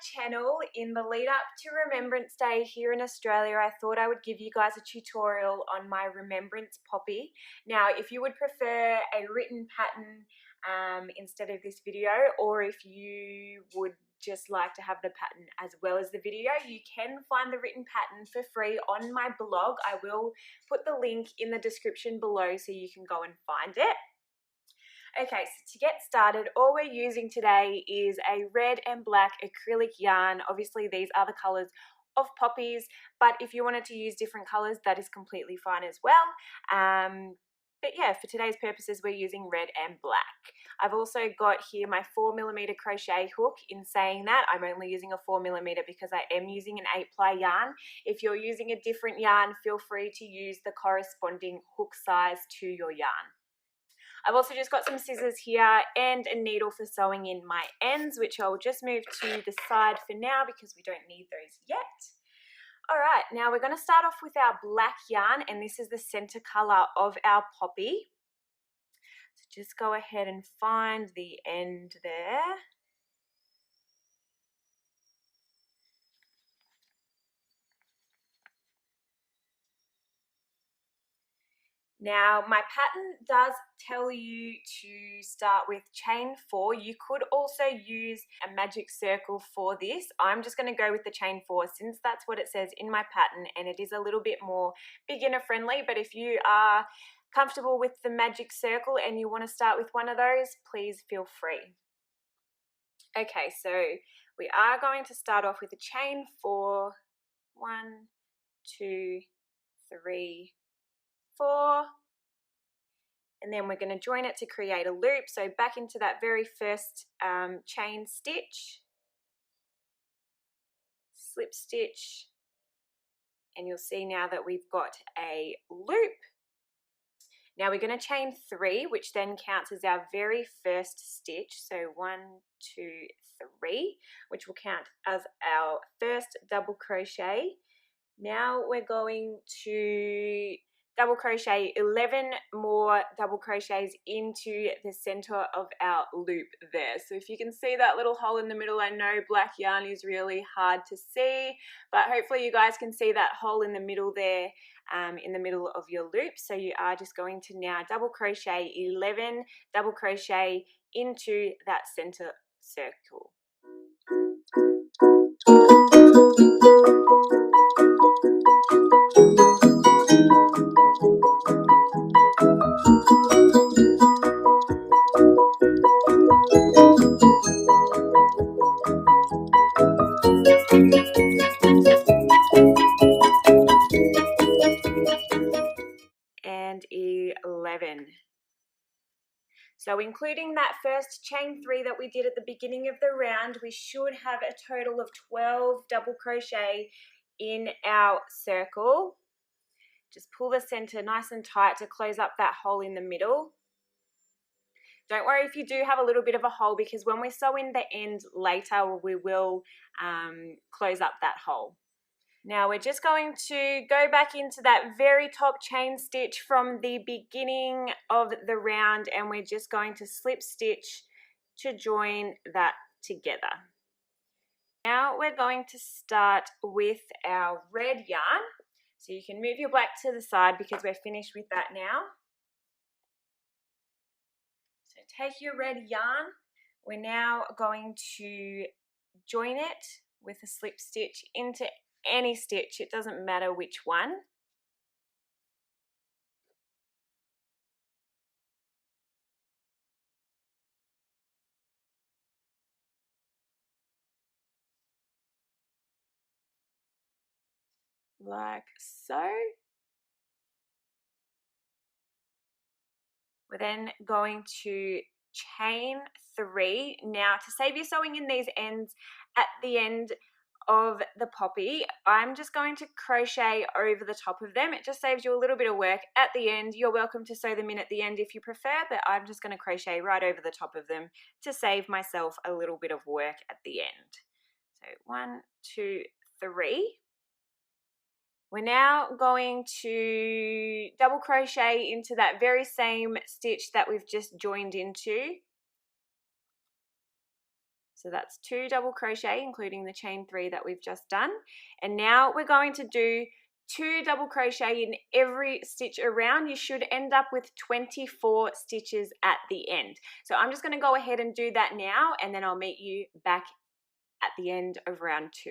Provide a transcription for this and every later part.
channel. In the lead up to Remembrance Day here in Australia, I thought I would give you guys a tutorial on my Remembrance poppy. Now, if you would prefer a written pattern instead of this video, or if you would just like to have the pattern as well as the video, you can find the written pattern for free on my blog. I will put the link in the description below so you can go and find it. Okay, so to get started, all we're using today is a red and black acrylic yarn. Obviously, these are the colors of poppies, but if you wanted to use different colors, that is completely fine as well. But yeah, for today's purposes, we're using red and black. I've also got here my 4mm crochet hook. In saying that, I'm only using a 4mm because I am using an 8-ply yarn. If you're using a different yarn, feel free to use the corresponding hook size to your yarn. I've also just got some scissors here and a needle for sewing in my ends, which I'll just move to the side for now because we don't need those yet. Alright, now we're going to start off with our black yarn, and this is the center color of our poppy. So just go ahead and find the end there. Now, my pattern does tell you to start with chain 4. You could also use a magic circle for this. I'm just going to go with the chain 4 since that's what it says in my pattern, and it is a little bit more beginner friendly. But if you are comfortable with the magic circle and you want to start with one of those, please feel free. Okay, so we are going to start off with a chain 4. 1, 2, 3, 4, and then we're going to join it to create a loop. So back into that very first chain stitch, slip stitch, and you'll see now that we've got a loop. Now we're going to chain 3, which then counts as our very first stitch. So 1, 2, 3, which will count as our first double crochet. Now we're going to double crochet 11 more double crochets into the center of our loop there. So if you can see that little hole in the middle, I know black yarn is really hard to see, but hopefully you guys can see that hole in the middle there, in the middle of your loop. So you are just going to now double crochet 11 double crochet into that center circle. And 11. So including that first chain 3 that we did at the beginning of the round, we should have a total of 12 double crochet in our circle. Just pull the center nice and tight to close up that hole in the middle. Don't worry if you do have a little bit of a hole, because when we sew in the end later, we will close up that hole. Now we're just going to go back into that very top chain stitch from the beginning of the round, and we're just going to slip stitch to join that together. Now we're going to start with our red yarn. So you can move your black to the side because we're finished with that now. So take your red yarn. We're now going to join it with a slip stitch into any stitch, it doesn't matter which one. Like so. We're then going to chain 3. Now, to save you sewing in these ends at the end of the poppy, I'm just going to crochet over the top of them. It just saves you a little bit of work at the end. You're welcome to sew them in at the end if you prefer, but I'm just going to crochet right over the top of them to save myself a little bit of work at the end. So 1, 2, 3. We're now going to double crochet into that very same stitch that we've just joined into. So that's 2 double crochet, including the chain 3 that we've just done. And now we're going to do 2 double crochet in every stitch around. You should end up with 24 stitches at the end. So I'm just going to go ahead and do that now, and then I'll meet you back at the end of round 2.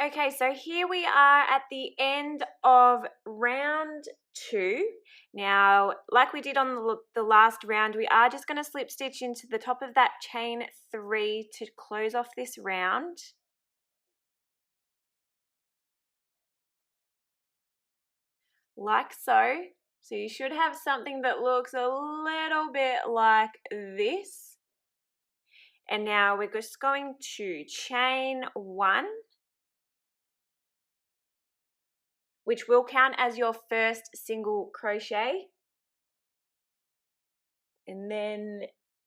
Okay, so here we are at the end of round 2. Now, like we did on the last round, we are just going to slip stitch into the top of that chain 3 to close off this round. Like so. So you should have something that looks a little bit like this. And now we're just going to chain 1, which will count as your first single crochet. And then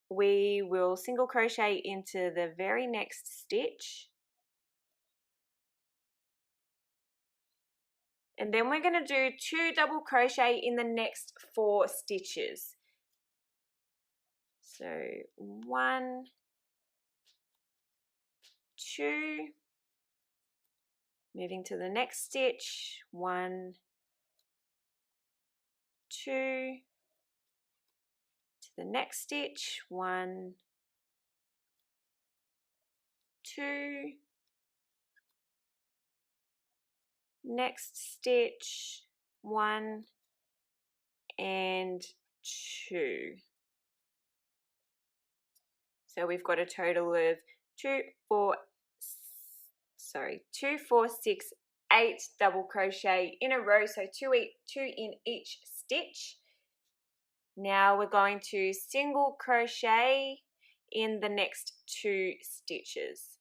we will single crochet into the very next stitch. And then we're going to do 2 double crochet in the next 4 stitches. So 1, 2, moving to the next stitch, 1, 2, to the next stitch, 1, 2, next stitch, 1 and 2. So we've got a total of 2, 4, 6, 8 double crochet in a row, so 2 in each stitch. Now we're going to single crochet in the next 2 stitches.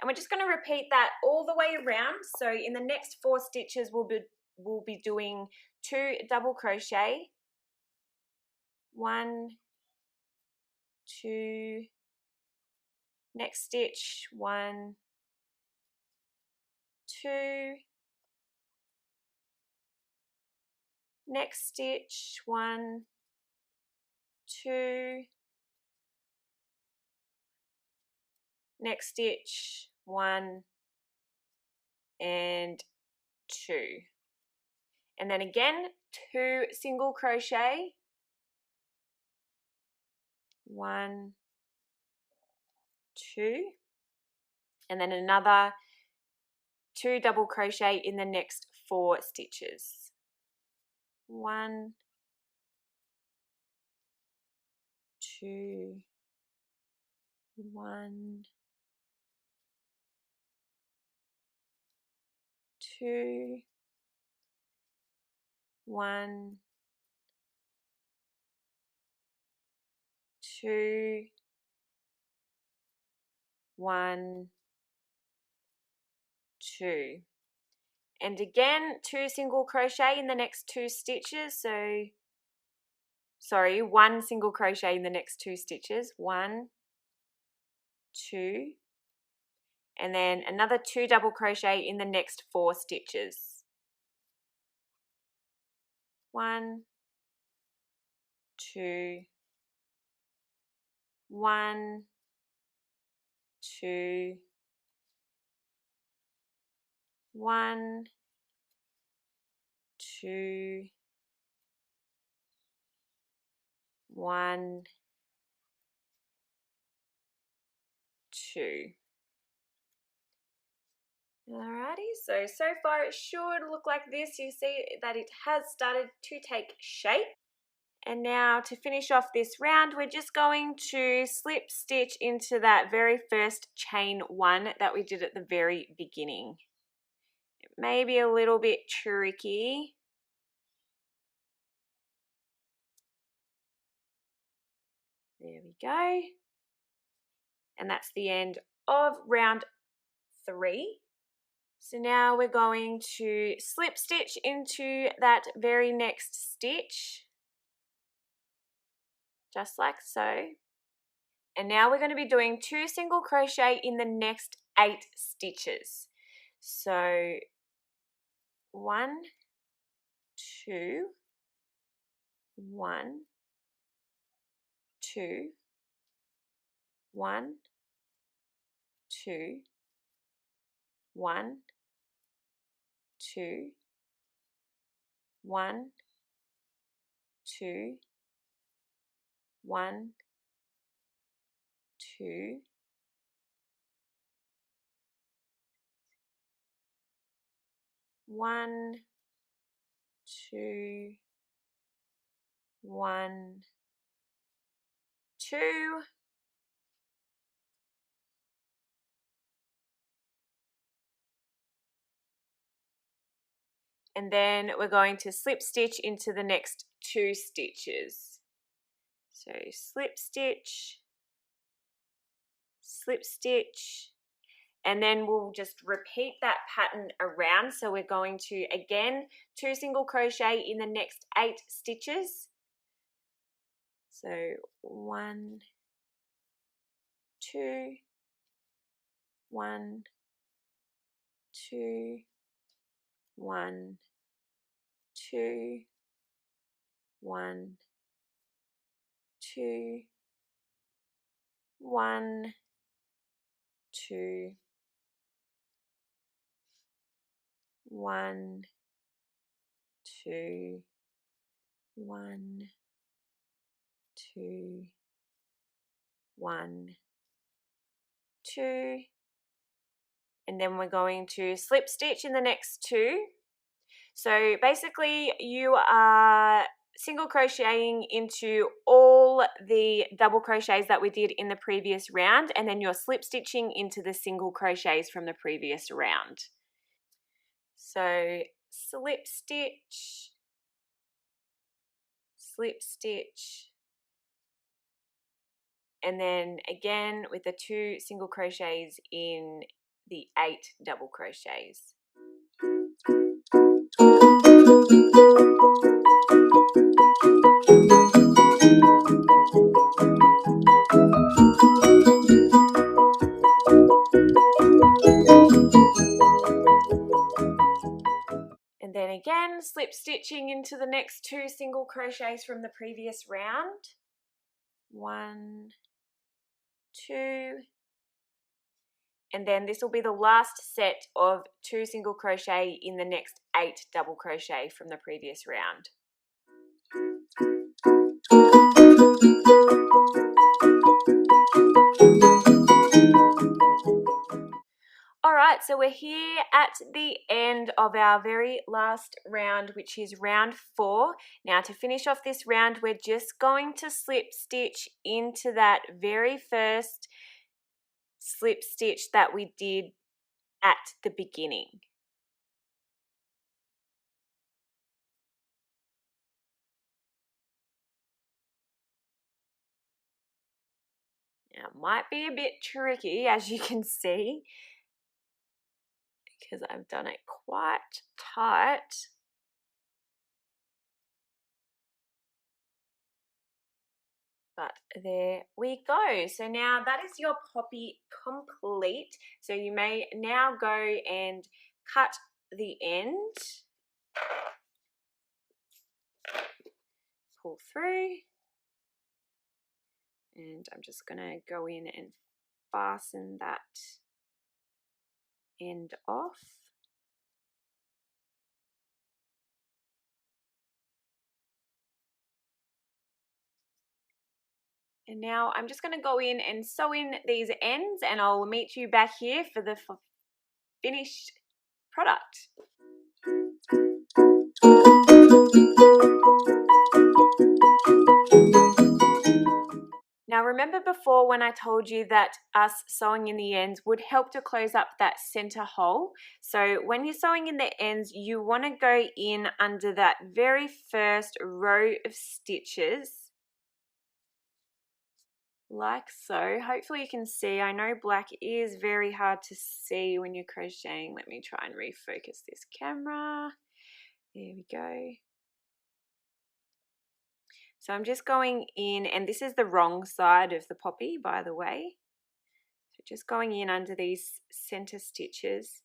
And we're just going to repeat that all the way around. So in the next 4 stitches we'll be doing 2 double crochet, 1, 2, next stitch, 1, 2, next stitch, 1, 2, next stitch, 1 and 2. And then again, 2 single crochet, 1, 2, and then another 2 double crochet in the next 4 stitches. 1, 2, 1, 2, 1, 2, 1, 2. And again, 2 single crochet in the next 2 stitches. So, sorry, 1 single crochet in the next 2 stitches. 1, 2, and then another 2 double crochet in the next 4 stitches. 1, 2, 1, 2, 1, 2, 1, 2. Alrighty, so far it should look like this. You see that it has started to take shape. And now to finish off this round, we're just going to slip stitch into that very first chain 1 that we did at the very beginning. It may be a little bit tricky. There we go. And that's the end of round 3. So now we're going to slip stitch into that very next stitch, just like so. And now we're going to be doing 2 single crochet in the next 8 stitches. So 1, 2, 1, 2, 1, 2, 1, 2, 1, 2, 1, 2, 1, 2, 1, 2, and then we're going to slip stitch into the next 2 stitches. So slip stitch, slip stitch, and then we'll just repeat that pattern around. So we're going to, again, 2 single crochet in the next 8 stitches. So 1, 2, 1, 2, 1, 2, 1, 2, 1, 2, 1, 2, 1, 2, 1, 2, and then we're going to slip stitch in the next 2. So basically you are single crocheting into all the double crochets that we did in the previous round, and then you're slip stitching into the single crochets from the previous round. So slip stitch, slip stitch, and then again with the 2 single crochets in the 8 double crochets. And then again, slip stitching into the next 2 single crochets from the previous round. 1, 2, and then this will be the last set of 2 single crochet in the next 8 double crochet from the previous round. Alright, so we're here at the end of our very last round, which is round 4. Now to finish off this round, we're just going to slip stitch into that very first slip stitch that we did at the beginning. Now it might be a bit tricky, as you can see, because I've done it quite tight. But there we go. So now that is your poppy complete. So you may now go and cut the end. Pull through. And I'm just going to go in and fasten that end off. And now I'm just going to go in and sew in these ends, and I'll meet you back here for the finished product. Now remember before when I told you that us sewing in the ends would help to close up that center hole? So when you're sewing in the ends, you want to go in under that very first row of stitches like so. Hopefully you can see. I know black is very hard to see when you're crocheting. Let me try and refocus this camera. There we go. So I'm just going in, and this is the wrong side of the poppy, by the way. So just going in under these center stitches.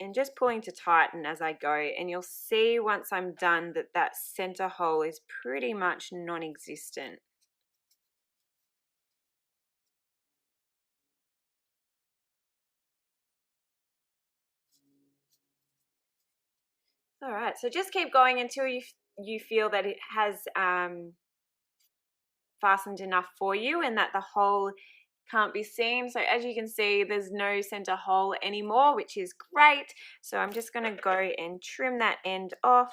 And just pulling to tighten as I go, and you'll see once I'm done that that center hole is pretty much non-existent. All right, so just keep going until you feel that it has fastened enough for you and that the hole can't be seen. So as you can see, there's no center hole anymore, which is great. So I'm just going to go and trim that end off.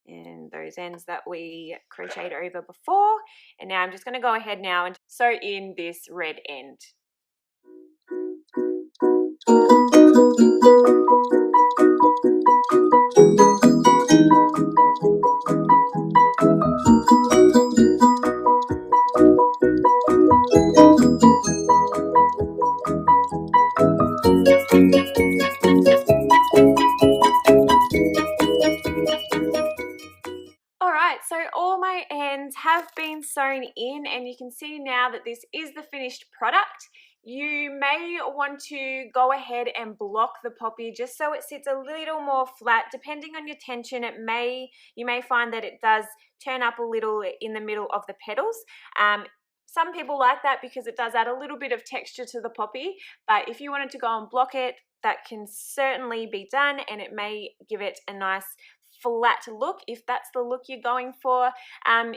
And those ends that we crocheted over before. And now I'm just going to go ahead now and sew in this red end. Alright, so all my ends have been sewn in, and you can see now that this is the finished product. You may want to go ahead and block the poppy just so it sits a little more flat. Depending on your tension, you may find that it does turn up a little in the middle of the petals. Some people like that because it does add a little bit of texture to the poppy, but if you wanted to go and block it, that can certainly be done, and it may give it a nice flat look if that's the look you're going for.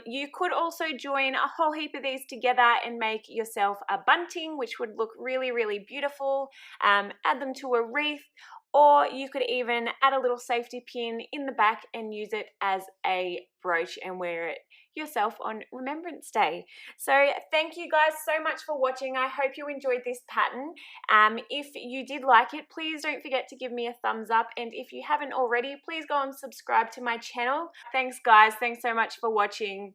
You could also join a whole heap of these together and make yourself a bunting, which would look really, really beautiful. Add them to a wreath, or you could even add a little safety pin in the back and use it as a brooch and wear it yourself on Remembrance Day. So thank you guys so much for watching. I hope you enjoyed this pattern. If you did like it, please don't forget to give me a thumbs up, and if you haven't already, please go and subscribe to my channel. Thanks guys, thanks so much for watching.